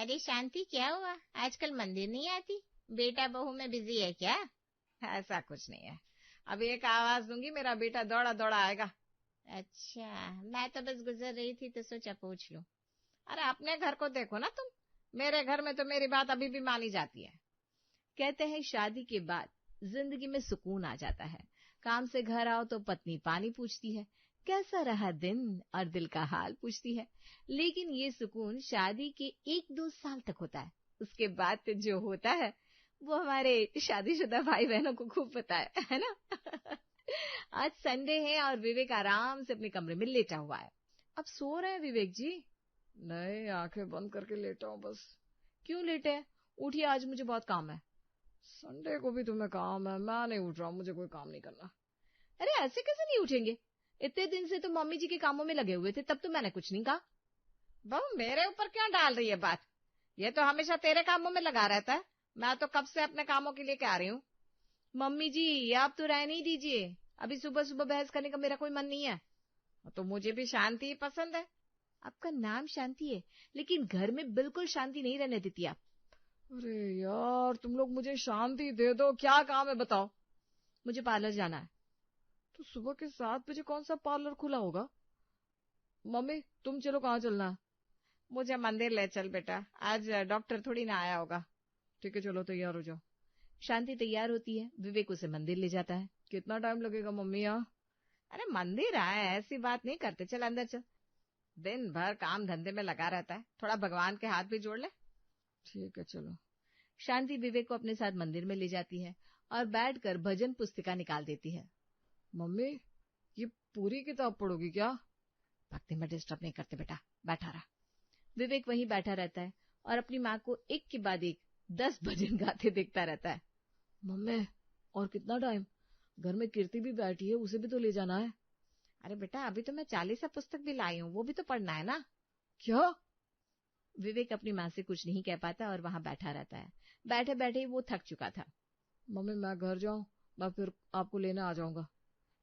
अरे शांति, क्या हुआ? आजकल मंदिर नहीं आती? बेटा बहू में बिजी है क्या? ऐसा कुछ नहीं है। अभी एक आवाज दूंगी, मेरा बेटा दौड़ा दौड़ा आएगा। अच्छा, मैं तो बस गुजर रही थी तो सोचा पूछ लूं। अरे अपने घर को देखो ना तुम, मेरे घर में तो मेरी बात अभी भी मानी जाती है। कहते हैं शादी के बाद जिंदगी में सुकून आ जाता है। काम से घर आओ तो पत्नी पानी पूछती है, कैसा रहा दिन, और दिल का हाल पूछती है। लेकिन ये सुकून शादी के 1-2 साल तक होता है। उसके बाद तो जो होता है वो हमारे शादीशुदा भाई बहनों को खूब पता है ना? आज संडे है और विवेक आराम से अपने कमरे में लेटा हुआ है। अब सो रहे हैं विवेक जी? नहीं, आंखें बंद करके लेटा हूं बस। क्यों लेटे हैं? उठिए, आज मुझे बहुत काम है। संडे को भी तुम्हें काम है? मैं नहीं उठ रहा हूं, मुझे कोई काम नहीं करना। अरे ऐसे कैसे नहीं उठेंगे? इतने दिन से तो मम्मी जी के कामों में लगे हुए थे, तब तो मैंने कुछ नहीं कहा। बहू मेरे ऊपर क्यों डाल रही है बात? ये तो हमेशा तेरे कामों में लगा रहता है। मैं तो कब से अपने कामों के लिए कह रही हूँ। मम्मी जी, आप तो रहने ही दीजिए, अभी सुबह सुबह बहस करने का मेरा कोई मन नहीं है। तो मुझे भी शांति पसंद है। आपका नाम शांति है, लेकिन घर में बिल्कुल शांति नहीं रहने देती आप। अरे यार, तुम लोग मुझे शांति दे दो, क्या काम है बताओ? मुझे पार्लर जाना है। तो सुबह के 7 बजे कौन सा पार्लर खुला होगा? मम्मी तुम चलो, कहाँ चलना है? मुझे मंदिर ले चल बेटा, आज डॉक्टर थोड़ी ना आया होगा। ठीक है, चलो तैयार हो जाओ। शांति तैयार होती है, विवेक उसे मंदिर ले जाता है। कितना टाइम लगेगा मम्मी यहाँ? अरे मंदिर आए, ऐसी बात नहीं करते, चल अंदर चल। दिन भर काम धंधे में लगा रहता है, थोड़ा भगवान के हाथ भी जोड़ ले। ठीक है चलो। शांति विवेक को अपने साथ मंदिर में ले जाती है और बैठकर भजन पुस्तिका निकाल देती है। मम्मी ये पूरी किताब पढ़ोगी क्या? भक्ति में डिस्टर्ब नहीं करते बेटा, बैठा रहा। विवेक वहीं बैठा रहता है और अपनी माँ को एक के बाद एक 10 भजन गाते देखता रहता है। मम्मी और कितना टाइम? घर में कीर्ति भी बैठी है, उसे भी तो ले जाना है। अरे बेटा, अभी तो मैं 40 पुस्तक भी लाई हूँ, वो भी तो पढ़ना है ना। क्या? विवेक अपनी माँ से कुछ नहीं कह पाता और वहां बैठा रहता है। बैठे बैठे वो थक चुका था। मम्मी मैं घर जाऊं, मैं फिर आपको लेने आ जाऊंगा।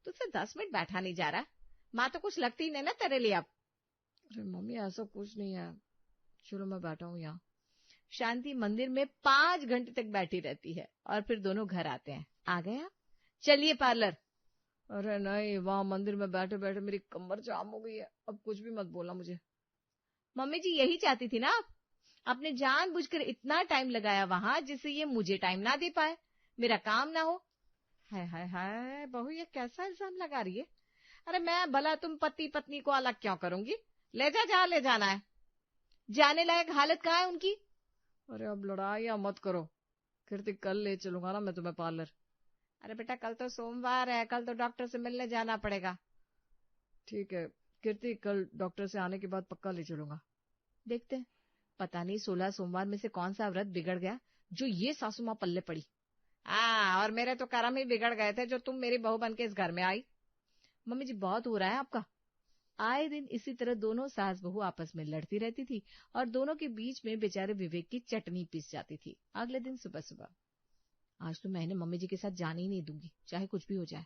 तुझसे 10 मिनट बैठा नहीं जा रहा? माँ तो कुछ लगती नहीं ना तेरे लिए अब। अरे मम्मी ऐसा कुछ नहीं है, चलो मैं बैठा हूँ यहाँ। शांति मंदिर में 5 घंटे तक बैठी रहती है और फिर दोनों घर आते हैं। आ गए आप? चलिए पार्लर। अरे नहीं, वहां मंदिर में बैठे बैठे मेरी कमर जाम हो गई है, अब कुछ भी मत बोला मुझे। मम्मी जी यही चाहती थी ना आप? आपने जानबूझकर इतना टाइम लगाया वहां जिससे ये मुझे टाइम ना दे पाए, मेरा काम ना हो। हाय हाय हाय, बहू ये कैसा इल्जाम लगा रही है? अरे मैं भला तुम पति पत्नी को अलग क्यों करूंगी? ले जा, जहां ले जाना है। जाने लायक हालत कहाँ है उनकी? अरे अब लड़ाइयां मत करो, कीर्ति कल ले चलूंगा ना मैं तुम्हें पार्लर। अरे बेटा कल तो सोमवार है, कल तो डॉक्टर से मिलने जाना पड़ेगा। ठीक है कीर्ति, कल डॉक्टर से आने के बाद पक्का ले चलूंगा। देखते हैं, पता नहीं 16 सोमवार में से कौन सा व्रत बिगड़ गया जो ये सासू माँ पल्ले पड़ी। और मेरे तो कर्म ही बिगड़ गए थे जो तुम मेरी बहू बन के इस घर में आई। मम्मी जी बहुत हो रहा है आपका। आए दिन इसी तरह दोनों सास बहू आपस में लड़ती रहती थी और दोनों के बीच में बेचारे विवेक की चटनी पिस जाती थी। अगले दिन सुबह सुबह, आज तो मैंने मम्मी जी के साथ जाने ही नहीं दूंगी, चाहे कुछ भी हो जाए।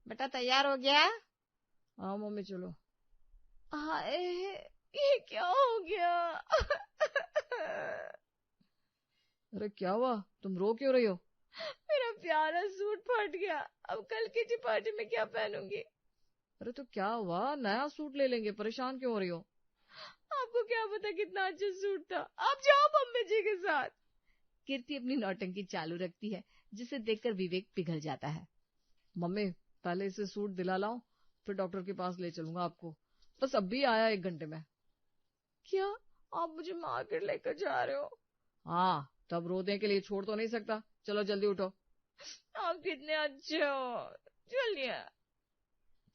बेटा तैयार हो गया? हाँ मम्मी चलो। हाय, ये क्या हो गया? अरे क्या हुआ, तुम रो क्यों रही हो? मेरा प्यारा सूट फट गया, अब कल की पार्टी में क्या पहनूंगी? अरे तो क्या हुआ, नया सूट ले लेंगे, परेशान क्यों हो रही हो? आपको क्या पता कितना अच्छा सूट था, आप जाओ मम्मी जी के साथ। कीर्ति अपनी नौटंकी चालू रखती है, जिसे देखकर विवेक पिघल जाता है। मम्मी पहले इसे सूट दिला लाओ, फिर डॉक्टर के पास ले चलूंगा आपको। बस अभी आया 1 घंटे में। क्या आप मुझे मार्केट लेकर जा रहे हो? हाँ, तब रोने के लिए छोड़ तो नहीं सकता, चलो जल्दी उठो। आप कितने अच्छे हो, चलिए।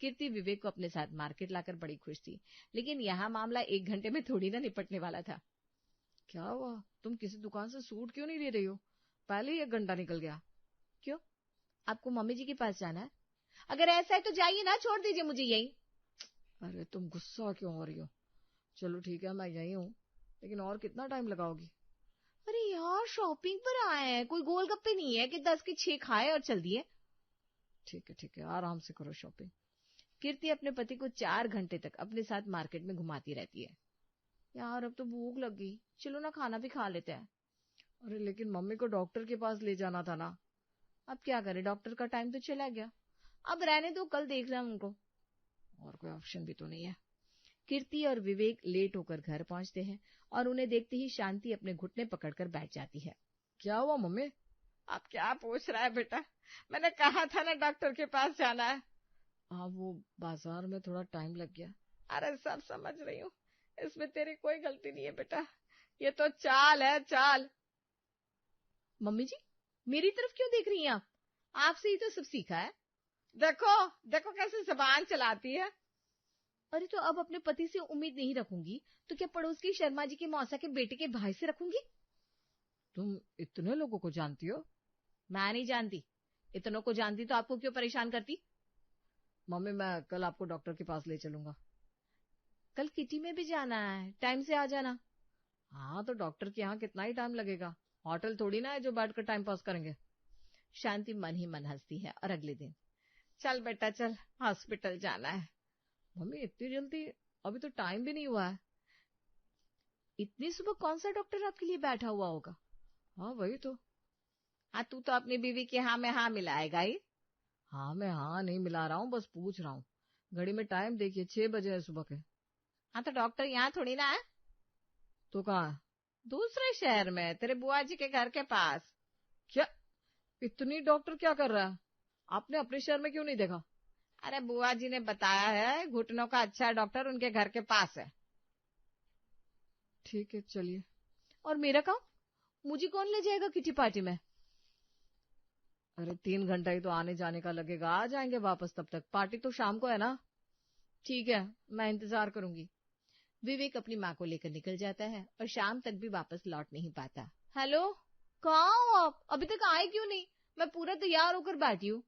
कीर्ति विवेक को अपने साथ मार्केट लाकर बड़ी खुश थी, लेकिन यहाँ मामला 1 घंटे में थोड़ी ना निपटने वाला था। क्या हुआ, तुम किसी दुकान से सूट क्यों नहीं ले रही हो? पहले ही 1 घंटा निकल गया। क्यों, आपको मम्मी जी के पास जाना है? अगर ऐसा है तो जाइए ना, छोड़ दीजिए मुझे यहीं। अरे तुम गुस्सा क्यों हो रही हो? चलो ठीक है मैं यहीं हूँ, लेकिन और कितना टाइम लगाओगी? अरे यार, शॉपिंग पर आए हैं, कोई गोलगप्पे नहीं है कि 10 के 6 खाए और चल दिए। ठीक है आराम से करो शॉपिंग। कीर्ति अपने पति को 4 घंटे तक अपने साथ मार्केट में घुमाती रहती है। यार अब तो भूख लग गई, चलो ना खाना भी खा लेते हैं। अरे लेकिन मम्मी को डॉक्टर के पास ले जाना था ना। अब क्या करें, डॉक्टर का टाइम तो चला गया, अब रहने दो, कल देख रहे हैं उनको। और कोई ऑप्शन भी तो नहीं है। कीर्ति और विवेक लेट होकर घर पहुंचते हैं और उन्हें देखते ही शांति अपने घुटने पकड़कर बैठ जाती है। क्या हुआ मम्मी? आप क्या पूछ रहा है बेटा, मैंने कहा था ना डॉक्टर के पास जाना है। हाँ, वो बाजार में थोड़ा टाइम लग गया। अरे सब समझ रही हूँ, इसमें तेरी कोई गलती नहीं है बेटा, ये तो चाल है, चाल। मम्मी जी, मेरी तरफ क्यों देख रही हैं आप? आपसे ही तो सब सीखा है। देखो देखो कैसे जुबान चलाती है। अरे तो अब अपने पति से उम्मीद नहीं रखूंगी तो क्या पड़ोस की शर्मा जी के मौसा के बेटे के भाई से रखूंगी? तुम इतने लोगों को जानती हो? मैं नहीं जानती, इतनों को जानती तो आपको क्यों परेशान करती? मम्मी मैं कल आपको डॉक्टर के पास ले चलूंगा। कल किटी में भी जाना है, टाइम से आ जाना। हाँ तो डॉक्टर के यहाँ कितना ही टाइम लगेगा, होटल थोड़ी ना है जो बैठ कर टाइम पास करेंगे। शांति मन ही मन हंसती है और अगले दिन, चल बेटा चल, हॉस्पिटल जाना है। मम्मी इतनी जल्दी? अभी तो टाइम भी नहीं हुआ है। इतनी सुबह कौन सा डॉक्टर आपके लिए बैठा हुआ होगा? हाँ वही तो। हाँ तू तो अपनी बीवी के हाँ में हाँ मिलाएगा ही। हाँ मैं हाँ नहीं मिला रहा हूँ, बस पूछ रहा हूँ। घड़ी में टाइम देखिए, 6 बजे है सुबह के। हाँ तो डॉक्टर यहाँ थोड़ी ना है। तो कहाँ है? दूसरे शहर में, तेरे बुआ जी के घर के पास। क्या इतनी डॉक्टर क्या कर रहा है? आपने अपने शहर में क्यों नहीं देखा? अरे बुआ जी ने बताया है, घुटनों का अच्छा डॉक्टर उनके घर के पास है। ठीक है चलिए। और मेरा काम, मुझे कौन ले जाएगा किटी पार्टी में? अरे 3 घंटा ही तो आने जाने का लगेगा, आ जाएंगे वापस तब तक। पार्टी तो शाम को है ना। ठीक है, मैं इंतजार करूंगी। विवेक अपनी माँ को लेकर निकल जाता है और शाम तक भी वापस लौट नहीं पाता। हेलो, कहाँ हो आप? अभी तक आए क्यों नहीं? मैं पूरा तैयार होकर बैठी हूँ।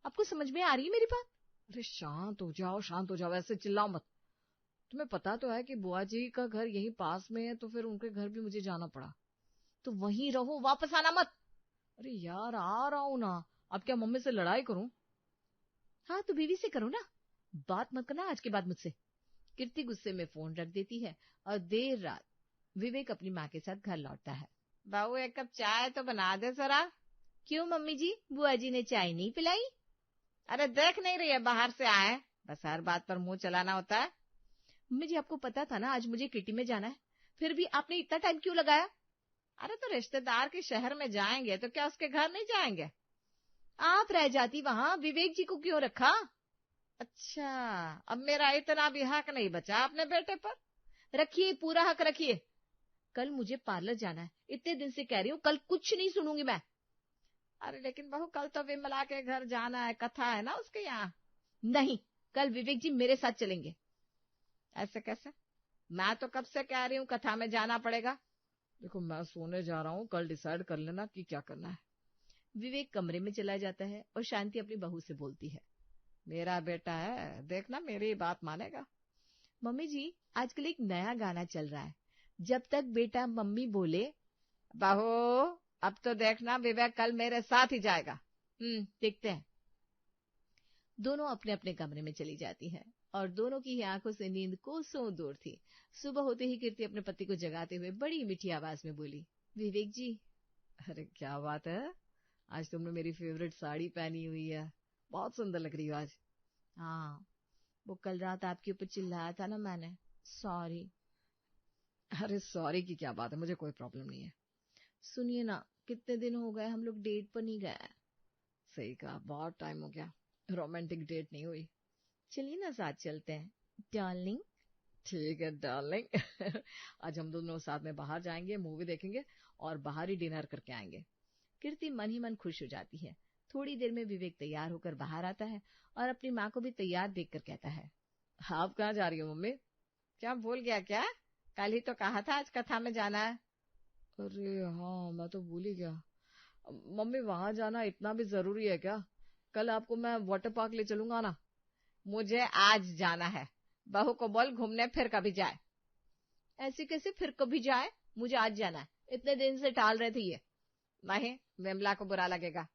आपको समझ में आ रही है मेरी बात? अरे शांत हो जाओ, शांत हो जाओ, ऐसे चिल्लाओ मत। तुम्हें पता तो है कि बुआ जी का घर यही पास में है, तो फिर उनके घर भी मुझे जाना पड़ा। तो वहीं रहो, वापस आना मत। अरे यार आ रहा हूं ना। अब क्या मम्मी से लड़ाई करूं? हाँ तो बीवी से करो ना, बात मत करना आज के बाद मुझसे। कीर्ति गुस्से में फोन रख देती है और देर रात विवेक अपनी माँ के साथ घर लौटता है। बहू एक कप चाय तो बना दे जरा। क्यों मम्मी जी, बुआ जी ने चाय नहीं पिलाई? अरे देख नहीं रही है, बाहर से आए, बस हर बात पर मुंह चलाना होता है। मम्मी जी आपको पता था ना आज मुझे किटी में जाना है, फिर भी आपने इतना टाइम क्यों लगाया? अरे तो रिश्तेदार के शहर में जाएंगे तो क्या उसके घर नहीं जाएंगे? आप रह जाती वहां, विवेक जी को क्यों रखा? अच्छा, अब मेरा इतना भी हक नहीं बचा अपने बेटे पर। रखिए, पूरा हक रखिए। कल मुझे पार्लर जाना है, इतने दिन से कह रही हूँ, कल कुछ नहीं सुनूंगी मैं। अरे लेकिन बहू कल तो विमला के घर जाना है, कथा है ना उसके यहाँ। नहीं, कल विवेक जी मेरे साथ चलेंगे। ऐसे कैसे? मैं तो कब से कह रही हूँ कथा में जाना पड़ेगा। देखो मैं सोने जा रहा हूँ, कल डिसाइड कर लेना कि क्या करना है। विवेक कमरे में चला जाता है और शांति अपनी बहू से बोलती है, मेरा बेटा है, देखना मेरी बात मानेगा। मम्मी जी आजकल एक नया गाना चल रहा है, जब तक बेटा मम्मी बोले। बहू अब तो देखना विवेक कल मेरे साथ ही जाएगा। देखते हैं। दोनों अपने अपने कमरे में चली जाती हैं और दोनों की आंखों से नींद कोसों दूर थी। सुबह होते ही कीर्ति अपने पति को जगाते हुए बड़ी मीठी आवाज में बोली, विवेक जी। अरे क्या बात है, आज तुमने मेरी फेवरेट साड़ी पहनी हुई है, बहुत सुंदर लग रही हो आज। हाँ, वो कल रात आपके ऊपर चिल्लाया था ना मैंने, सॉरी। अरे सॉरी की क्या बात है, मुझे कोई प्रॉब्लम नहीं है। सुनिए ना, कितने दिन हो गए हम लोग डेट पर नहीं गए। सही कहा, बहुत टाइम हो गया, रोमांटिक डेट नहीं हुई। चलिए ना साथ चलते हैं डार्लिंग। ठीक है डार्लिंग। आज हम दोनों साथ में बाहर जाएंगे, मूवी देखेंगे और बाहर ही डिनर करके आएंगे। कीर्ति मन ही मन खुश हो जाती है। थोड़ी देर में विवेक तैयार होकर बाहर आता है और अपनी माँ को भी तैयार देखकर कहता है, आप कहाँ जा रही हो मम्मी? क्या भूल गया क्या? कल ही तो कहा था आज कथा में जाना है। अरे हाँ मैं तो भूल ही गया। मम्मी वहां जाना इतना भी जरूरी है क्या? कल आपको मैं वाटर पार्क ले चलूंगा ना। मुझे आज जाना है, बहू को बोल घूमने फिर कभी जाए। ऐसे कैसे फिर कभी जाए, मुझे आज जाना है, इतने दिन से टाल रहे थे ये। नहीं, विमला को बुरा लगेगा।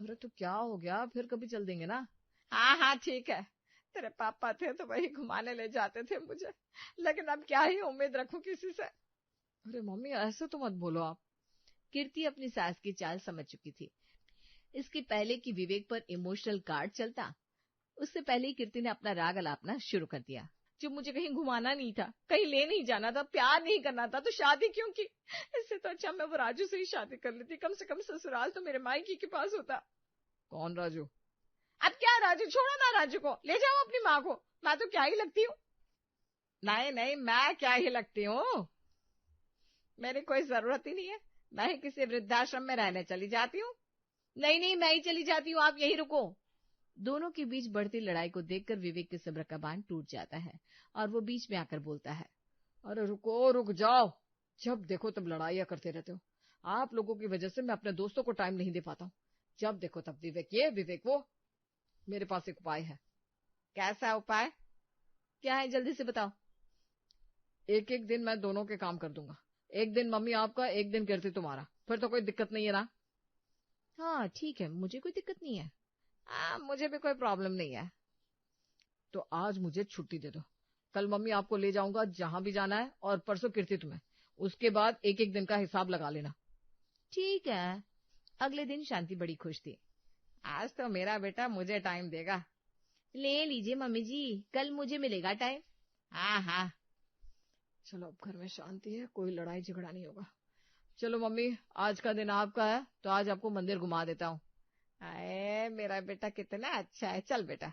अरे तो क्या हो गया, फिर कभी चल देंगे ना। हाँ हाँ ठीक है, तेरे पापा थे तो वही घुमाने ले जाते थे मुझे, लेकिन अब क्या ही उम्मीद रखूं किसी से। अरे मम्मी ऐसे तो मत बोलो आप। कीर्ति अपनी सास की चाल समझ चुकी थी। इसके पहले कि विवेक पर इमोशनल कार्ड चलता, उससे पहले ही कीर्ति ने अपना राग अलापना शुरू कर दिया। जब मुझे कहीं घुमाना नहीं था, कहीं ले नहीं जाना था, प्यार नहीं करना था, तो शादी क्यों की? इससे तो अच्छा मैं वो राजू से ही शादी कर लेती, कम से कम ससुराल तो मेरे मायके के पास होता। कौन राजू? अब क्या राजू, छोड़ो ना राजू को, ले जाओ अपनी माँ को। मैं तो क्या ही लगती हूँ? नहीं नहीं, मैं क्या ही लगती हूँ? मेरी कोई जरूरत ही नहीं है, मैं ही किसी वृद्धाश्रम में रहने चली जाती हूँ। नहीं नहीं, मैं ही चली जाती हूँ, आप यही रुको। दोनों के बीच बढ़ती लड़ाई को देखकर विवेक के सब्र का बांध टूट जाता है और वो बीच में आकर बोलता है, अरे रुको, रुक जाओ। जब देखो तब लड़ाइयां करते रहते हो। आप लोगों की वजह से मैं अपने दोस्तों को टाइम नहीं दे पाता हूँ। जब देखो तब विवेक ये विवेक वो। मेरे पास एक उपाय है। कैसा उपाय? क्या है, जल्दी से बताओ। एक एक दिन मैं दोनों के काम कर दूंगा। एक दिन मम्मी आपका, एक दिन कीर्ति तुम्हारा। फिर तो कोई दिक्कत नहीं है ना? हाँ ठीक है, मुझे कोई दिक्कत नहीं है। मुझे भी कोई प्रॉब्लम नहीं है। तो आज मुझे छुट्टी दे दो। कल मम्मी आपको ले जाऊंगा जहां भी जाना है, और परसों कीर्ति तुम्हें। उसके बाद एक एक दिन का हिसाब लगा लेना। ठीक है। अगले दिन शांति बड़ी खुश थी। आज तो मेरा बेटा मुझे टाइम देगा। ले लीजिए मम्मी जी, कल मुझे मिलेगा टाइम। हाँ हाँ। चलो अब घर में शांति है, कोई लड़ाई झगड़ा नहीं होगा। चलो मम्मी, आज का दिन आपका है, तो आज आपको मंदिर घुमा देता हूँ। अरे मेरा बेटा कितना अच्छा है, चल बेटा।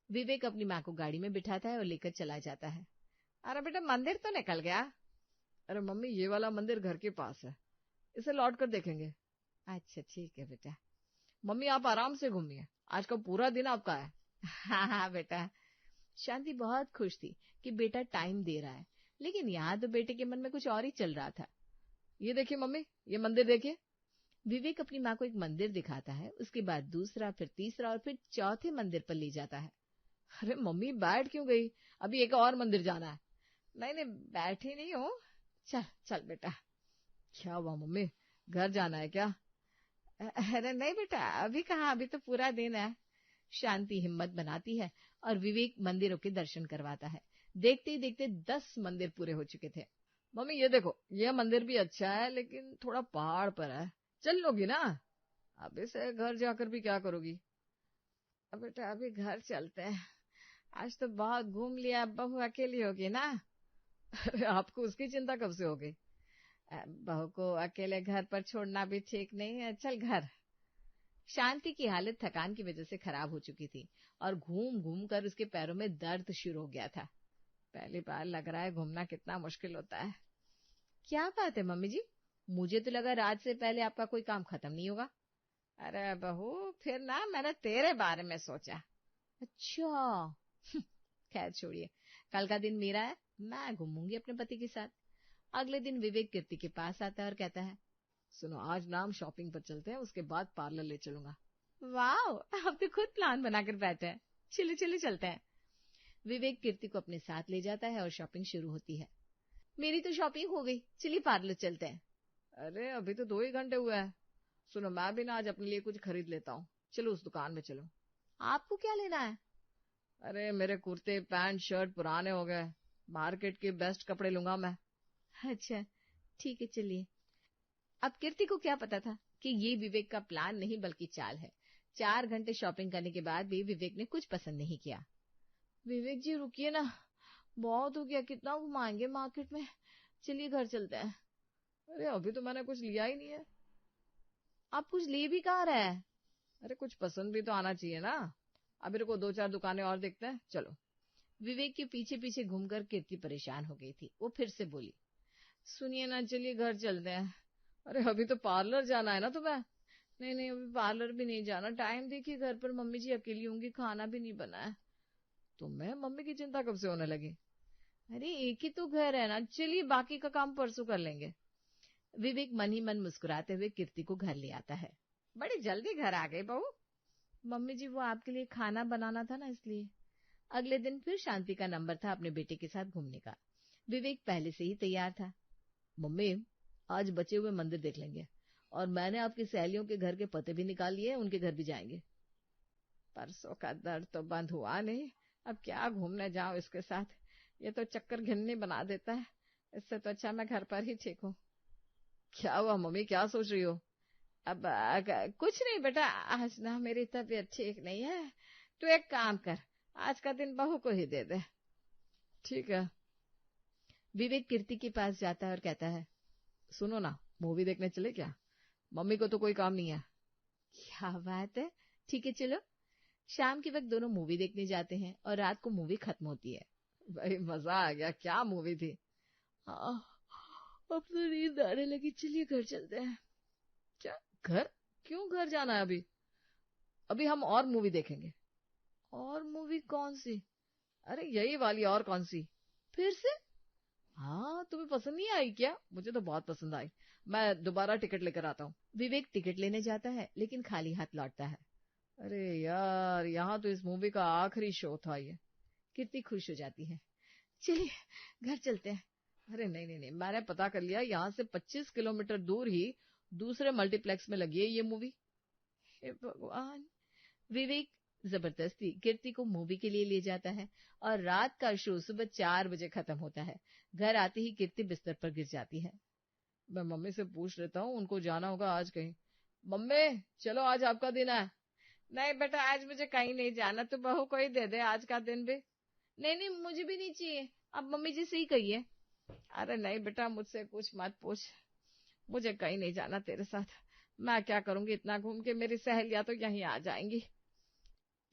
विवेक अपनी माँ को गाड़ी में बिठाता है और लेकर चला जाता है। अरे बेटा, मंदिर तो निकल गया। अरे मम्मी, ये वाला मंदिर घर के पास है, इसे लौट कर देखेंगे। अच्छा ठीक है बेटा। मम्मी आप आराम से घूमिए, आज का पूरा दिन आपका है। हाँ हाँ बेटा। शांति बहुत खुश थी कि बेटा टाइम दे रहा है, लेकिन यहाँ तो बेटे के मन में कुछ और ही चल रहा था। ये देखिए मम्मी, ये मंदिर देखिए। विवेक अपनी माँ को एक मंदिर दिखाता है, उसके बाद दूसरा, फिर तीसरा और फिर चौथे मंदिर पर ले जाता है। अरे मम्मी बैठ क्यों गई? अभी एक और मंदिर जाना है। नहीं नहीं, बैठी नहीं हूँ। चल चल बेटा। क्या हुआ मम्मी, घर जाना है क्या? अरे नहीं बेटा, अभी कहाँ, अभी तो पूरा दिन है। शांति हिम्मत बनाती है और विवेक मंदिरों के दर्शन करवाता है। देखते ही देखते 10 मंदिर पूरे हो चुके थे। मम्मी ये देखो, ये मंदिर भी अच्छा है, लेकिन थोड़ा पहाड़ पर है। चल लोगी ना? अभी से घर जाकर भी क्या करोगी? अब बेटा अभी घर चलते हैं, आज तो बहुत घूम लिया, बहू अकेली होगी ना। अरे आपको उसकी चिंता कब से हो गई? बहू को अकेले घर पर छोड़ना भी ठीक नहीं है, चल घर। शांति की हालत थकान की वजह से खराब हो चुकी थी और घूम घूम कर उसके पैरों में दर्द शुरू हो गया था। पहली बार लग रहा है घूमना कितना मुश्किल होता है। क्या बात है मम्मी जी, मुझे तो लगा रात से पहले आपका कोई काम खत्म नहीं होगा। अरे बहू, फिर ना मैंने तेरे बारे में सोचा। अच्छा खैर छोड़िए, कल का दिन मेरा है, मैं घूमूंगी अपने पति के साथ। अगले दिन विवेक कीर्ति के पास आता है और कहता है, सुनो आज नाम शॉपिंग पर चलते हैं, उसके बाद पार्लर ले चलूंगा। वाह, आप तो खुद प्लान बनाकर बैठे हैं, चले चले चलते हैं। विवेक कीर्ति को अपने साथ ले जाता है और शॉपिंग शुरू होती है। मेरी तो शॉपिंग हो गई, चलिए पार्लर चलते हैं। अरे अभी तो 2 ही घंटे हुए हैं। सुनो मैं भी ना आज अपने लिए कुछ खरीद लेता हूँ, चलो उस दुकान में चलो। आपको क्या लेना है? अरे मेरे कुर्ते पैंट शर्ट पुराने हो गए, मार्केट के बेस्ट कपड़े लूंगा मैं। अच्छा ठीक है, चलिए। अब कीर्ति को क्या पता था कि ये विवेक का प्लान नहीं बल्कि चाल है। 4 घंटे शॉपिंग करने के बाद भी विवेक ने कुछ पसंद नहीं किया। विवेक जी रुकिए ना, बहुत हो गया, कितना घुमाएंगे मार्केट में, चलिए घर चलते हैं। अरे अभी तो मैंने कुछ लिया ही नहीं है। आप कुछ ले भी कहाँ रहे हैं? अरे कुछ पसंद भी तो आना चाहिए ना। अभी रुको 2-4 दुकानें और देखते हैं, चलो। विवेक के पीछे पीछे घूमकर कीर्ति परेशान हो गई थी। वो फिर से बोली, सुनिए ना, चलिए घर चलते हैं। अरे अभी तो पार्लर जाना है ना तुम्हें। नहीं नहीं, अभी पार्लर भी नहीं जाना, टाइम देखिए, घर पर मम्मी जी अकेली होंगी, खाना भी नहीं बना है। तुम्हें मम्मी की चिंता कब से होने लगी? अरे एक ही तो घर है ना, चलिए बाकी का काम परसों कर लेंगे। विवेक मन ही मन मुस्कुराते हुए कीर्ति को घर ले आता है। बड़ी जल्दी घर आ गई बहू। मम्मी जी वो आपके लिए खाना बनाना था ना, इसलिए। अगले दिन फिर शांति का नंबर था अपने बेटे के साथ घूमने का। विवेक पहले से ही तैयार था। मम्मी आज बचे हुए मंदिर देख लेंगे, और मैंने आपकी सहेलियों के घर के पते भी निकाल लिए, उनके घर भी जाएंगे। परसों का दर्द तो बंद हुआ नहीं, अब क्या घूमने जाऊं इसके साथ, ये तो चक्कर घिन्नी बना देता है। इससे तो अच्छा मैं घर पर ही ठीक हूँ। क्या हुआ मम्मी, क्या सोच रही हो? अब कुछ नहीं बेटा, आज ना मेरी तबीयत ठीक नहीं है। तू एक काम कर, आज का दिन बहू को ही दे दे। ठीक है। विवेक कीर्ति के पास जाता है और कहता है, सुनो ना, मूवी देखने चले क्या? मम्मी को तो कोई काम नहीं है। क्या बात है, ठीक है चलो। शाम के वक्त दोनों मूवी देखने जाते हैं और रात को मूवी खत्म होती है। भाई मजा आ गया, क्या मूवी थी। हाँ, अब तो नींद आने लगी, चलिए घर चलते हैं। क्या घर? क्यों घर जाना है अभी? अभी हम और मूवी देखेंगे। और मूवी कौन सी? अरे यही वाली, और कौन सी? फिर से? हाँ, तुम्हें पसंद नहीं आई क्या? मुझे तो बहुत पसंद आई, मैं दोबारा टिकट लेकर आता हूँ। विवेक टिकट लेने जाता है लेकिन खाली हाथ लौटता है। अरे यार, यहाँ तो इस मूवी का आखिरी शो था ये। कीर्ति खुश हो जाती है, चलिए घर चलते हैं। अरे नहीं नहीं नहीं, मैंने पता कर लिया, यहाँ से 25 किलोमीटर दूर ही दूसरे मल्टीप्लेक्स में लगी है ये मूवी। हे भगवान। विवेक जबरदस्ती कीर्ति को मूवी के लिए ले जाता है और रात का शो सुबह 4 बजे खत्म होता है। घर आते ही कीर्ति बिस्तर पर गिर जाती है। मैं मम्मी से पूछ लेता हूँ, उनको जाना होगा आज कहीं। मम्मी चलो, आज आपका दिन है। नहीं बेटा, आज मुझे कहीं नहीं जाना, तू बहू को ही दे दे आज का दिन भी। नहीं नहीं, मुझे भी नहीं चाहिए, अब मम्मी जी से ही कहिए। अरे नहीं बेटा, मुझसे कुछ मत पूछ, मुझे कहीं नहीं जाना तेरे साथ। मैं क्या करूंगी इतना घूम के, मेरी सहेलियां तो यहीं आ जाएंगी।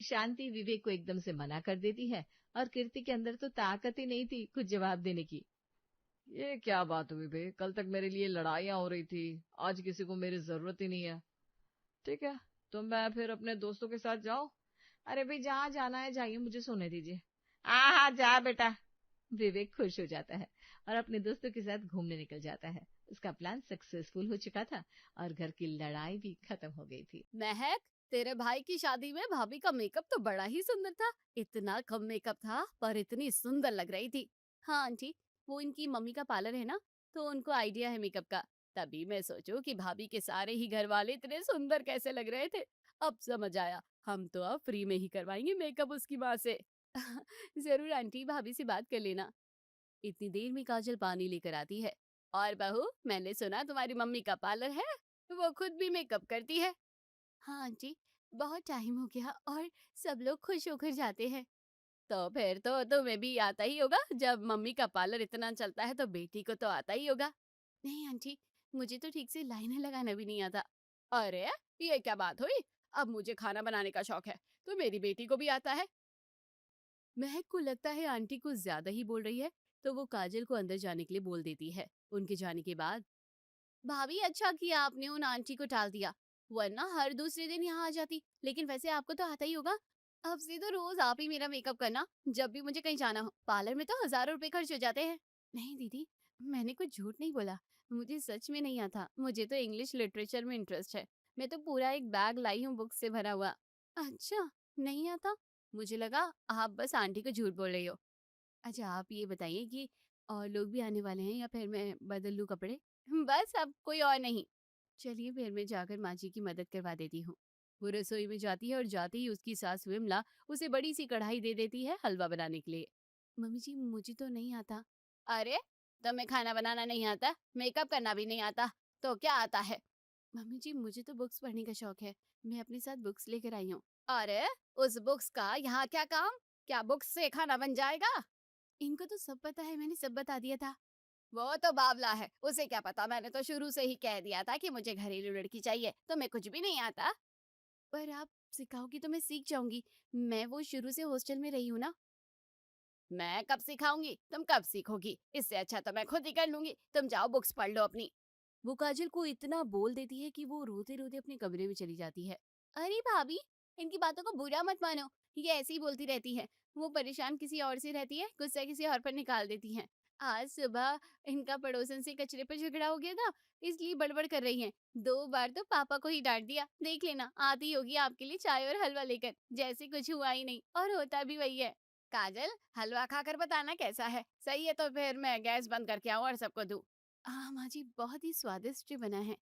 शांति विवेक को एकदम से मना कर देती है और कीर्ति के अंदर तो ताकत ही नहीं थी कुछ जवाब देने की। ये क्या बात हुई बे? कल तक मेरे लिए लड़ाइयां हो रही थी, आज किसी को मेरी जरूरत ही नहीं है। ठीक है, तो मैं फिर अपने दोस्तों के साथ जाऊं? अरे भाई, जहाँ जाना है जाइए, मुझे सोने दीजिए। हाँ हाँ जा बेटा। विवेक खुश हो जाता है और अपने दोस्तों के साथ घूमने निकल जाता है। उसका प्लान सक्सेसफुल हो चुका था और घर की लड़ाई भी खत्म हो गई थी। महक, तेरे भाई की शादी में भाभी का मेकअप तो बड़ा ही सुंदर था। इतना कम मेकअप था पर इतनी सुंदर लग रही थी। हाँ आंटी, वो इनकी मम्मी का पार्लर है ना, तो उनको आइडिया है मेकअप का। तभी मैं सोचू कि भाभी के सारे ही घर वाले इतने सुंदर कैसे लग रहे थे। अब समझ आया, हम तो अब फ्री में ही करवाएंगे मेकअप उसकी माँ से। जरूर आंटी, भाभी से बात कर लेना। इतनी देर में काजल पानी लेकर आती है। और बहू, मैंने सुना तुम्हारी मम्मी का पार्लर है, वो खुद भी मेकअप करती है। हाँ आंटी, बहुत टाइम हो गया और सब लोग खुश होकर जाते हैं। तो फिर तो तुम्हें भी आता ही होगा, जब मम्मी का पार्लर इतना चलता है तो बेटी को तो आता ही होगा। नहीं आंटी, मुझे तो ठीक से लाइनर लगाना भी नहीं आता। अरे ये क्या बात हुई, अब मुझे खाना बनाने का शौक है तो मेरी बेटी को भी आता है। महक को लगता है आंटी कुछ ज्यादा ही बोल रही है, तो वो काजल को अंदर जाने के लिए बोल देती है। उनके जाने के बाद, भाभी अच्छा किया आपने उन आंटी को टाल दिया, वरना हर दूसरे दिन यहाँ आ जाती। लेकिन वैसे आपको तो आता ही होगा, अब से तो रोज आप ही मेरा मेकअप करना जब भी मुझे कहीं जाना हो। पार्लर में तो हजारों रुपए खर्च हो जाते हैं। नहीं दीदी, मैंने कुछ झूठ नहीं बोला, मुझे सच में नहीं आता। मुझे तो इंग्लिश लिटरेचर में इंटरेस्ट है, मैं तो पूरा एक बैग लाई हूँ बुक से भरा हुआ। अच्छा, नहीं आता? मुझे लगा आप बस आंटी को झूठ बोल रही हो। अच्छा आप ये बताइए कि और लोग भी आने वाले हैं या फिर मैं बदल लूं कपड़े? बस अब कोई और नहीं। चलिए फिर मैं जाकर माँ जी की मदद करवा देती हूँ। वो रसोई में जाती है और जाते ही उसकी सास विमला उसे बड़ी सी कढ़ाई दे देती है हलवा बनाने के लिए। मम्मी जी, मुझे तो नहीं आता। अरे, तुम्हें खाना बनाना नहीं आता, मेकअप करना भी नहीं आता, तो क्या आता है? मम्मी जी, मुझे तो बुक्स पढ़ने का शौक है, मैं अपने साथ बुक्स लेकर आई हूँ। अरे, उस बुक्स का यहाँ क्या काम? क्या बुक्स से खाना बन जाएगा? इनको तो सब पता है, मैंने सब बता दिया था। वो तो बावला है, उसे क्या पता, मैंने तो शुरू से ही कह दिया था कि मुझे घरेलू लड़की चाहिए, तुम्हें कुछ भी नहीं आता। पर आप सिखाओगी तो मैं सीख जाऊंगी, मैं वो शुरू से हॉस्टल में रही हूँ ना। मैं कब सिखाऊंगी, तुम कब सीखोगी, इससे अच्छा तो मैं खुद ही कर लूंगी, तुम जाओ बुक्स पढ़ लो अपनी। वो काजल को इतना बोल देती है कि वो रोते रोते अपने कमरे में चली जाती है। अरे भाभी, इनकी बातों को बुरा मत मानो, ये ऐसे ही बोलती रहती है। वो परेशान किसी और से रहती है, गुस्सा किसी और पर निकाल देती है। आज सुबह इनका पड़ोसन से कचरे पर झगड़ा हो गया था, इसलिए बड़बड़ कर रही हैं। 2 बार तो पापा को ही डांट दिया, देख लेना आती होगी आपके लिए चाय और हलवा लेकर, जैसे कुछ हुआ ही नहीं, और होता भी वही है। काजल, हलवा खाकर बताना कैसा है, सही है तो फिर मैं गैस बंद करके आऊँ और सबको दूँ। हाँ माँ जी, बहुत ही स्वादिष्ट बना है।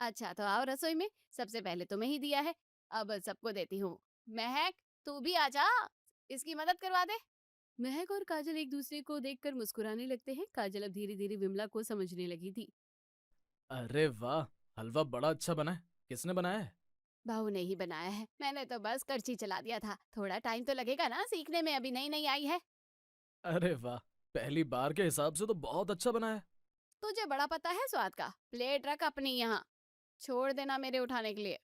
अच्छा तो आओ रसोई में, सबसे पहले तुम्हें ही दिया है, अब सबको देती हूँ। महक, तू भी आजा। इसकी मदद करवा दे। महक और काजल एक दूसरे को देखकर मुस्कुराने लगते हैं। काजल अब धीरे धीरे विमला को समझने लगी थी। अरे वाह, हलवा बड़ा अच्छा बना है। किसने बनाया है? बहू ने ही बनाया है, मैंने तो बस करछी चला दिया था। थोड़ा टाइम तो लगेगा ना सीखने में, अभी नई नई आई है। अरे वाह, पहली बार के हिसाब से तो बहुत अच्छा बना है। तुझे बड़ा पता है स्वाद का। प्लेट रख अपनी यहाँ, छोड़ देना मेरे उठाने के लिए।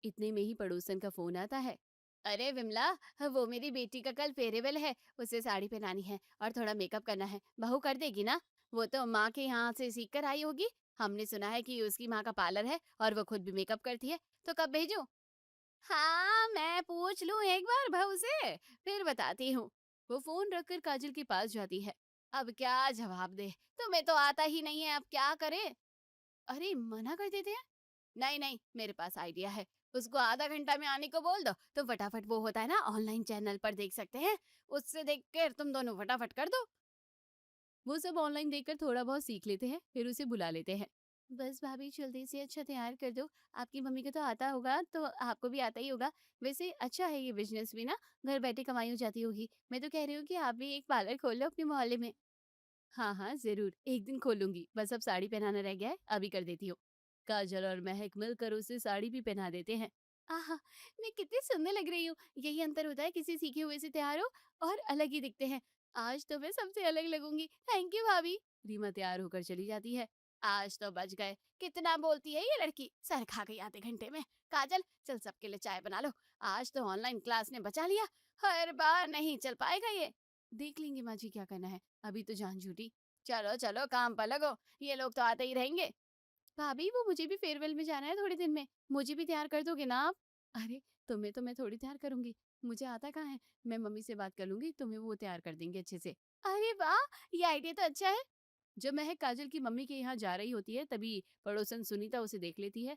इतने में ही पड़ोसन का फोन आता है। अरे विमला, वो मेरी बेटी का कल फेयरवेल है, उसे साड़ी पहनानी है और थोड़ा मेकअप करना है। बहू कर देगी ना? वो तो माँ के यहाँ से सीख कर आई होगी। हमने सुना है कि उसकी माँ का पार्लर है और वो खुद भी मेकअप करती है। तो कब भेजूं? हाँ, मैं पूछ लूं एक बार बहू से, फिर बताती हूँ। वो फोन रखकर काजल के पास जाती है। अब क्या जवाब दे, तुम्हें तो आता ही नहीं है, अब क्या करें? अरे मना कर देते हैं। नहीं नहीं, मेरे पास आइडिया है। उसको आधा घंटा में आने को बोल दो, तो फटाफट वो होता है ना ऑनलाइन चैनल पर देख सकते हैं, उससे देख कर तुम दोनों फटाफट कर दो। वो सब ऑनलाइन देखकर थोड़ा बहुत सीख लेते हैं, फिर उसे बुला लेते हैं। बस भाभी जल्दी से अच्छा तैयार कर दो। आपकी मम्मी को तो आता होगा तो आपको भी आता ही होगा। वैसे अच्छा है ये बिजनेस भी ना, घर बैठे कमाई हो जाती होगी। मैं तो कह रही हूँ कि आप भी एक पार्लर खोल लो अपने मोहल्ले में। हाँ हाँ जरूर, एक दिन खोलूंगी। बस अब साड़ी पहनाना रह गया है, अभी कर देती हूँ। काजल और महक मिलकर उसे साड़ी भी पहना देते हैं। आहा, मैं कितनी सुंदर लग रही हूँ। यही अंतर होता है किसी सीखे हुए से तैयार हो और अलग ही दिखते हैं। आज तो मैं सबसे अलग लगूंगी। थैंक यू भाभी। रीमा तैयार होकर चली जाती है। आज तो बच गए। कितना बोलती है ये लड़की, सर खा गई आधे घंटे में। काजल चल सबके लिए चाय बना लो, आज तो ऑनलाइन क्लास ने बचा लिया। हर बार नहीं चल पाएगा ये। देख लेंगे माँ जी क्या करना है, अभी तो जान छूटी। चलो चलो काम पर लगो, ये लोग तो आते ही रहेंगे। भाभी वो मुझे भी फेयरवेल में जाना है थोड़े दिन में, मुझे भी तैयार कर दोगे ना आप? अरे तुम्हें तो मैं थोड़ी तैयार करूंगी, मुझे आता कहाँ है। मैं मम्मी से बात कर लूंगी, तुम्हें वो तैयार कर देंगे अच्छे से। अरे वाह, ये आइडिया तो अच्छा है। जब महक काजल की मम्मी के यहाँ जा रही होती है तभी पड़ोसन सुनीता उसे देख लेती है।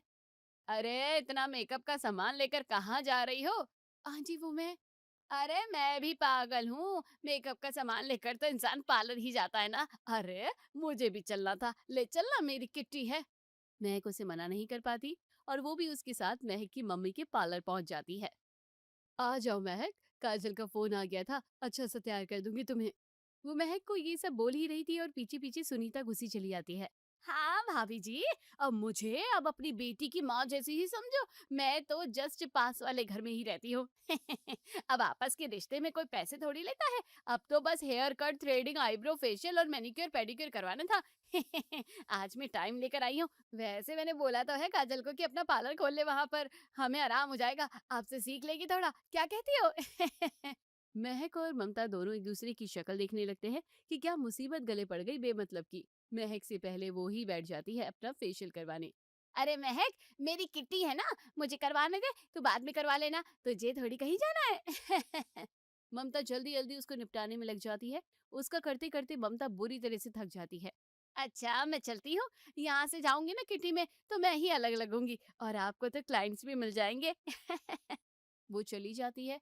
अरे इतना मेकअप का सामान लेकर कहाँ जा रही हो? हाँ जी वो मैं। अरे मैं भी पागल हूँ, मेकअप का सामान लेकर तो इंसान पार्लर ही जाता है ना। अरे मुझे भी चलना था, ले चलना, मेरी किट्टी है। महक उसे मना नहीं कर पाती और वो भी उसके साथ महक की मम्मी के पार्लर पहुंच जाती है। आ जाओ महक, काजल का फोन आ गया था, अच्छा सा तैयार कर दूंगी तुम्हें। वो महक को ये सब बोल ही रही थी और पीछे पीछे सुनीता घुसी चली आती है। हाँ भाभी जी, अब मुझे अब अपनी बेटी की माँ जैसी ही समझो। मैं तो जस्ट पास वाले घर में ही रहती हूँ। अब आपस के रिश्ते में कोई पैसे थोड़ी लेता है। अब तो बस hair cut, threading, eyebrow, facial और मैनिक्योर पेडिक्योर करवाना था। आज मैं टाइम लेकर आई हूँ। वैसे मैंने बोला तो है काजल को कि अपना पार्लर खोल ले, वहां पर हमें आराम हो जाएगा, आपसे सीख लेगी थोड़ा, क्या कहती हो? महक और ममता दोनों एक दूसरे की शक्ल देखने लगते हैं कि क्या मुसीबत गले पड़ गई बेमतलब की। महक से पहले वो ही बैठ जाती है अपना फेशियल करवाने। अरे महक, मेरी किट्टी है ना, मुझे करवाने दे, तू बाद में करवा लेना, तुझे थोड़ी कहीं जाना है। ममता जल्दी जल्दी उसको निपटाने में लग जाती है। उसका करते करते ममता बुरी तरह से थक जाती है। अच्छा मैं चलती हूँ, यहाँ से जाऊंगी ना किटी में तो मैं ही अलग लगूंगी और आपको तो क्लाइंट्स भी मिल जाएंगे। वो चली जाती है।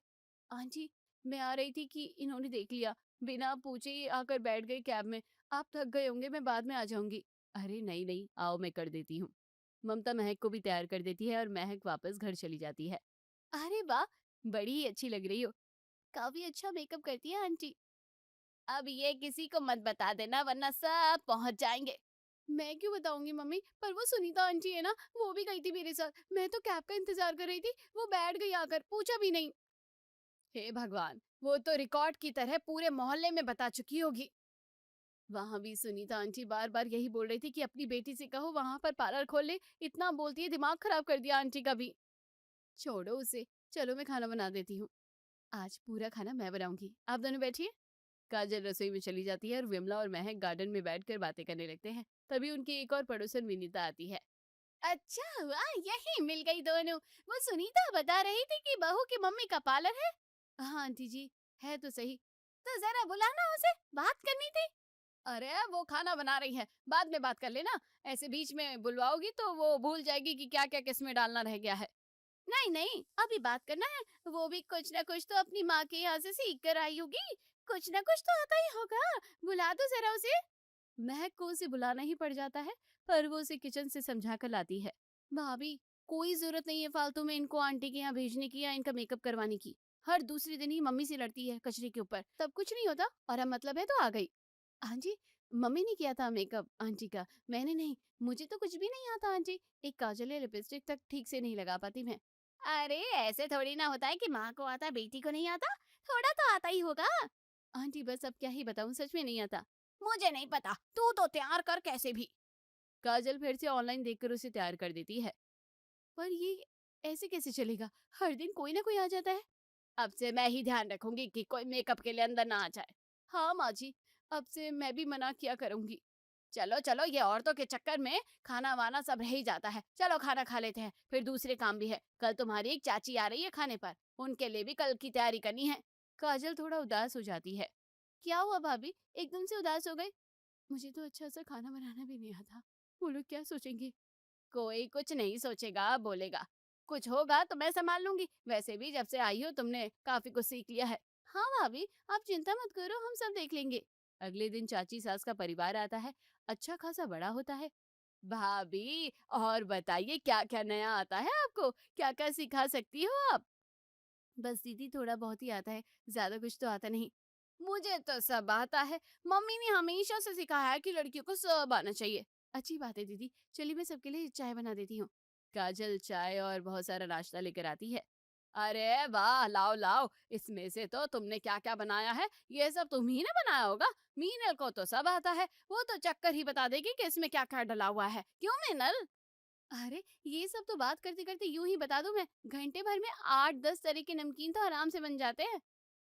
आंटी, मैं आ रही थी कि इन्होंने देख लिया, बिना पूछे ही आकर बैठ गए कैब में। आप थक गए होंगे, मैं बाद में आ जाऊंगी। अरे नहीं नहीं, आओ मैं कर देती हूँ। ममता महक को भी तैयार कर देती है और महक वापस घर चली जाती है। अरे वाह, बड़ी ही अच्छी लग रही हो, काफी अच्छा मेकअप करती है आंटी। अब ये किसी को मत बता देना वरना सब पहुंच जाएंगे। मैं क्यों बताऊंगी मम्मी, पर वो सुनीता आंटी है ना, वो भी गई थी मेरे साथ। मैं तो कैब का इंतजार कर रही थी, वो बैठ गई आकर, पूछा भी नहीं। हे भगवान, वो तो रिकॉर्ड की तरह पूरे मोहल्ले में बता चुकी होगी। वहां भी सुनीता आंटी बार बार यही बोल रही थी कि अपनी बेटी से कहो वहां पर पार्लर खोल ले, इतना बोलती है, दिमाग खराब कर दिया आंटी का भी। छोड़ो उसे, चलो मैं खाना बना देती हूँ। आज पूरा खाना मैं बनाऊंगी, आप दोनों बैठिए। काजल रसोई में चली जाती है और विमला और महक गार्डन में बैठकर बातें करने लगते हैं। तभी उनकी एक और पड़ोसन विनीता आती है। अच्छा हुआ यही मिल गई दोनों। वो सुनीता बता रही थी कि बहू की मम्मी का पार्लर है। हाँ आंटी जी, है तो सही। तो जरा बुलाना उसे, बात करनी थी। अरे वो खाना बना रही है, बाद में बात कर लेना। ऐसे बीच में बुलवाओगी तो वो भूल जाएगी कि क्या क्या किसमें डालना रह गया है। नहीं नहीं, अभी बात करना है। वो भी कुछ ना कुछ तो अपनी माँ के यहाँ से सीख कर आई होगी, कुछ ना कुछ तो आता ही होगा। बुला दो जरा उसे। महक को उसे बुलाना ही पड़ जाता है, पर वो उसे किचन से समझा कर लाती है। भाभी, कोई जरूरत नहीं है फालतू में इनको आंटी के यहाँ भेजने की या इनका मेकअप करवाने की। हर दूसरे दिन ही मम्मी से लड़ती है कचरे के ऊपर, तब कुछ नहीं होता और अब मतलब है तो आ गई। हाँ जी, मम्मी ने किया था मेकअप आंटी का, मैंने नहीं। मुझे तो कुछ भी नहीं आता आंटी, एक काजल या लिपस्टिक तक ठीक से नहीं लगा पाती मैं। अरे ऐसे थोड़ी ना होता है कि माँ को आता बेटी को नहीं आता, थोड़ा तो आता ही होगा। आंटी बस अब क्या ही बताऊं, सच में नहीं आता। मुझे नहीं पता, तू तो तैयार कर कैसे भी। काजल फिर से ऑनलाइन देखकर उसे तैयार कर देती है। पर ये ऐसे कैसे चलेगा, हर दिन कोई ना कोई आ जाता है। अब से मैं ही ध्यान रखूंगी कि कोई मेकअप के लिए अंदर ना आ जाए। हाँ माँ जी, अब से मैं भी मना किया करूंगी। चलो चलो, ये औरतों के चक्कर में खाना वाना सब रह ही जाता है। चलो खाना खा लेते हैं, फिर दूसरे काम भी है। कल तुम्हारी एक चाची आ रही है खाने पर, उनके लिए भी कल की तैयारी करनी है। काजल थोड़ा उदास हो जाती है। क्या हुआ भाभी, एकदम से उदास हो गई? मुझे तो अच्छा सा खाना बनाना भी नहीं आता, वो लोग क्या सोचेंगे? कोई कुछ नहीं सोचेगा, बोलेगा कुछ होगा तो मैं संभाल लूंगी। वैसे भी जब से आई हो तुमने काफी कुछ सीख लिया है। हाँ भाभी, आप चिंता मत करो, हम सब देख लेंगे। अगले दिन चाची सास का परिवार आता है, अच्छा खासा बड़ा होता है। भाभी और बताइए, क्या क्या नया आता है आपको, क्या क्या सिखा सकती हो आप? बस दीदी थोड़ा बहुत ही आता है, ज्यादा कुछ तो आता नहीं। मुझे तो सब आता है, मम्मी ने हमेशा से सिखाया है कि लड़कियों को सब आना चाहिए। अच्छी बात है दीदी, चलिए मैं सबके लिए चाय बना देती हूँ। काजल चाय और बहुत सारा नाश्ता लेकर आती है। अरे वाह, लाओ लाओ, इसमें से तो तुमने क्या क्या बनाया है, ये सब तुम ही ने बनाया होगा। मीनल को तो सब आता है, वो तो चक्कर ही बता देगी कि इसमें क्या क्या डला हुआ है, क्यों मीनल? अरे ये सब तो बात करते करते यूं ही बता दूं मैं, घंटे भर में 8-10 तरह के नमकीन तो आराम से बन जाते हैं।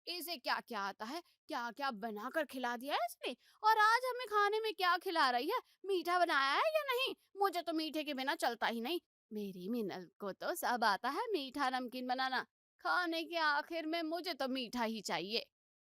इसे क्या क्या आता है, क्या क्या बनाकर खिला दिया है इसने, और आज हमें खाने में क्या खिला रही है, मीठा बनाया है या नहीं? मुझे तो मीठे के बिना चलता ही नहीं। मेरी मिनल को तो सब आता है मीठा नमकीन बनाना, खाने के आखिर में मुझे तो मीठा ही चाहिए।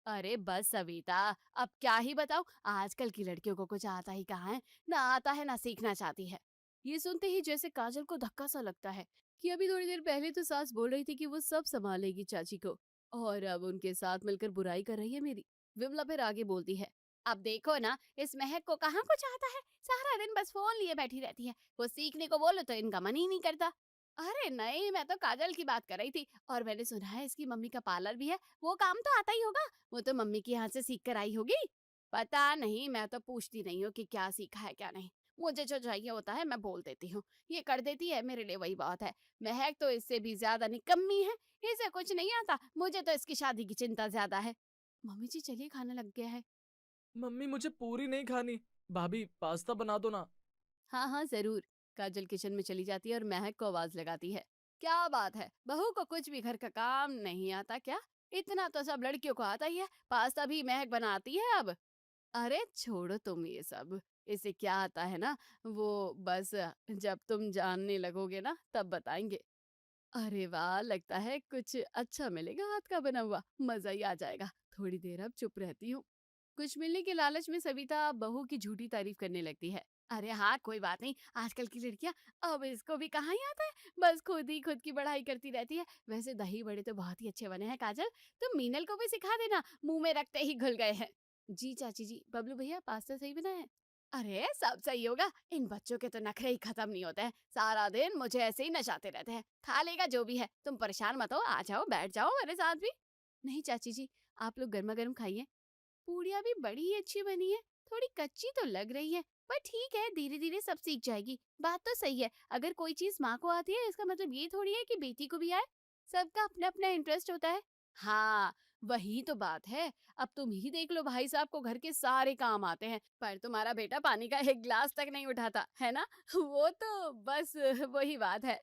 अरे बस सविता, अब क्या ही बताऊं, आजकल की लड़कियों को कुछ आता ही कहाँ है, ना आता है ना सीखना चाहती है। ये सुनते ही जैसे काजल को धक्का सा लगता है कि अभी थोड़ी देर पहले तो सास बोल रही थी कि वो सब संभालेगी चाची को, और अब उनके साथ मिलकर बुराई कर रही है मेरी। विमला फिर आगे बोलती है, अब देखो ना, इस महक को कहाँ कुछ आता है, सारा दिन बस फोन लिए बैठी रहती है, वो सीखने को बोलो तो इनका मन ही नहीं करता। अरे नहीं, मैं तो काजल की बात कर रही थी, और मैंने सुना है इसकी मम्मी का पार्लर भी है, वो काम तो आता ही होगा, वो तो मम्मी के यहाँ से सीख कर आई होगी। पता नहीं, मैं तो पूछती नहीं हूँ कि क्या सीखा है क्या नहीं, मुझे जो चाहिए होता है मैं बोल देती हूँ, ये कर देती है, मेरे लिए वही बहुत है। महक तो इससे भी ज्यादा निकम्मी है, इसे कुछ नहीं आता, मुझे तो इसकी शादी की चिंता ज्यादा है। मम्मी जी चलिए, खाना लग गया है। मम्मी मुझे पूरी नहीं खानी, भाभी पास्ता बना दो ना। हाँ हाँ जरूर। काजल किचन में चली जाती है और महक को आवाज लगाती है। क्या बात है, बहू को कुछ भी घर का काम नहीं आता क्या? इतना तो सब लड़कियों को आता ही है, पास्ता भी महक बनाती है अब। अरे छोड़ो तुम ये सब, इसे क्या आता है ना, वो बस जब तुम जानने लगोगे ना तब बताएंगे। अरे वाह, लगता है कुछ अच्छा मिलेगा हाथ का बना हुआ, मजा ही आ जाएगा। थोड़ी देर अब चुप रहती हूँ। कुछ मिलने के लालच में सविता बहू की झूठी तारीफ करने लगती है। अरे हाँ कोई बात नहीं, आजकल की लड़कियां, अब इसको भी कहाँ ही आता है, बस खुद ही खुद की बढ़ाई करती रहती है। वैसे दही बड़े तो बहुत ही अच्छे बने हैं काजल, तुम मीनल को भी सिखा देना, मुंह में रखते ही घुल गए हैं। जी चाची जी। बबलू भैया पास्ता सही बना है? अरे सब सही होगा, इन बच्चों के तो नखरे ही खत्म नहीं होते हैं, सारा दिन मुझे ऐसे ही नचाते रहते हैं। खा लेगा जो भी है, तुम परेशान मत हो, आ जाओ बैठ जाओ मेरे साथ भी। नहीं चाची जी, आप लोग गर्मा गर्म खाइए। पूड़ियाँ भी बड़ी ही अच्छी बनी है, थोड़ी कच्ची तो लग रही है, पर ठीक है, धीरे धीरे सब सीख जाएगी। बात तो सही है, अगर कोई चीज माँ को आती है इसका मतलब ये थोड़ी है कि बेटी को भी आए, सबका अपना अपना इंटरेस्ट होता है। हाँ वही तो बात है, अब तुम ही देख लो, भाई साहब को घर के सारे काम आते हैं, पर तुम्हारा बेटा पानी का एक गिलास तक नहीं उठाता है ना, वो तो बस वही बात है।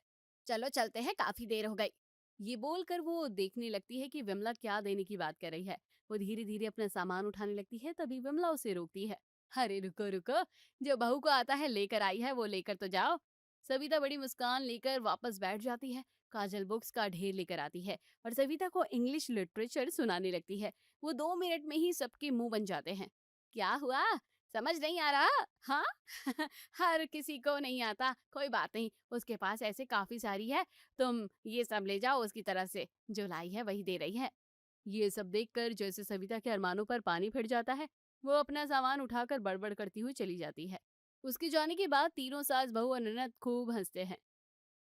चलो चलते हैं, काफी देर हो गई। ये बोलकर वो देखने लगती है कि विमला क्या देने की बात कर रही है। वो धीरे धीरे अपना सामान उठाने लगती है, तभी विमला उसे रोकती है। अरे रुको रुको, जो बहू को आता है लेकर आई है वो लेकर तो जाओ। सविता बड़ी मुस्कान लेकर वापस बैठ जाती है। काजल बुक्स का ढेर लेकर आती है और सविता को इंग्लिश लिटरेचर सुनाने लगती है। वो 2 मिनट में ही सबके मुंह बन जाते हैं। क्या हुआ, समझ नहीं आ रहा? हाँ हर किसी को नहीं आता, कोई बात नहीं, उसके पास ऐसे काफी सारी है, तुम ये सब ले जाओ, उसकी तरफ से जो लाई है वही दे रही है। ये सब देखकर जैसे सविता के अरमानों पर पानी फिर जाता है, वो अपना सामान उठाकर बड़बड़ करती हुई चली जाती है। उसके जाने के बाद तीनों सास बहू और ननद खूब हंसते हैं।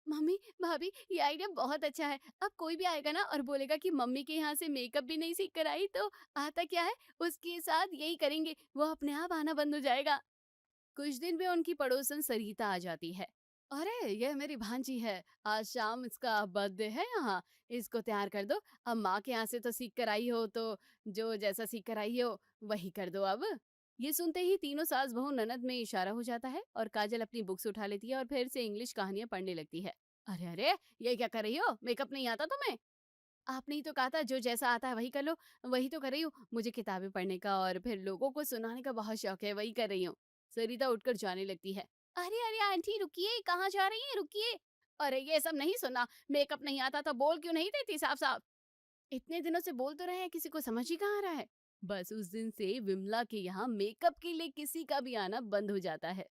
मम्मी भाभी ये आइडिया बहुत अच्छा है। अब कोई भी आएगा ना और बोलेगा कि मम्मी के यहाँ से मेकअप भी नहीं सीख कर आई, तो आता क्या है उसके साथ यही करेंगे, वो अपने आप आना बंद हो जाएगा। कुछ दिन में उनकी पड़ोसन सरिता आ जाती है। अरे ये मेरी भांजी है, आज शाम इसका बर्थडे है यहाँ, इसको तैयार कर दो। अब माँ के यहाँ से तो सीख कर आई हो, तो जो जैसा सीख कर आई हो वही कर दो अब। ये सुनते ही तीनों सास बहू ननद में इशारा हो जाता है और काजल अपनी बुक्स उठा लेती है और फिर से इंग्लिश कहानियां पढ़ने लगती है। अरे अरे, ये क्या कर रही हो? मेकअप नहीं आता तुम्हें? आपने ही तो कहा था जो जैसा आता है वही कर लो। वही तो कर रही हूँ। मुझे किताबें पढ़ने का और फिर लोगों को सुनाने का बहुत शौक है, वही कर रही हूँ। सरिता उठकर जाने लगती है। अरे अरे आंटी रुकिए, कहाँ जा रही हैं? रुकिए। अरे ये सब नहीं सुना, मेकअप नहीं आता तो बोल क्यों नहीं देती साफ साफ? इतने दिनों से बोल तो रहे हैं, किसी को समझ ही कहाँ आ रहा है। बस उस दिन से विमला के यहाँ मेकअप के लिए किसी का भी आना बंद हो जाता है।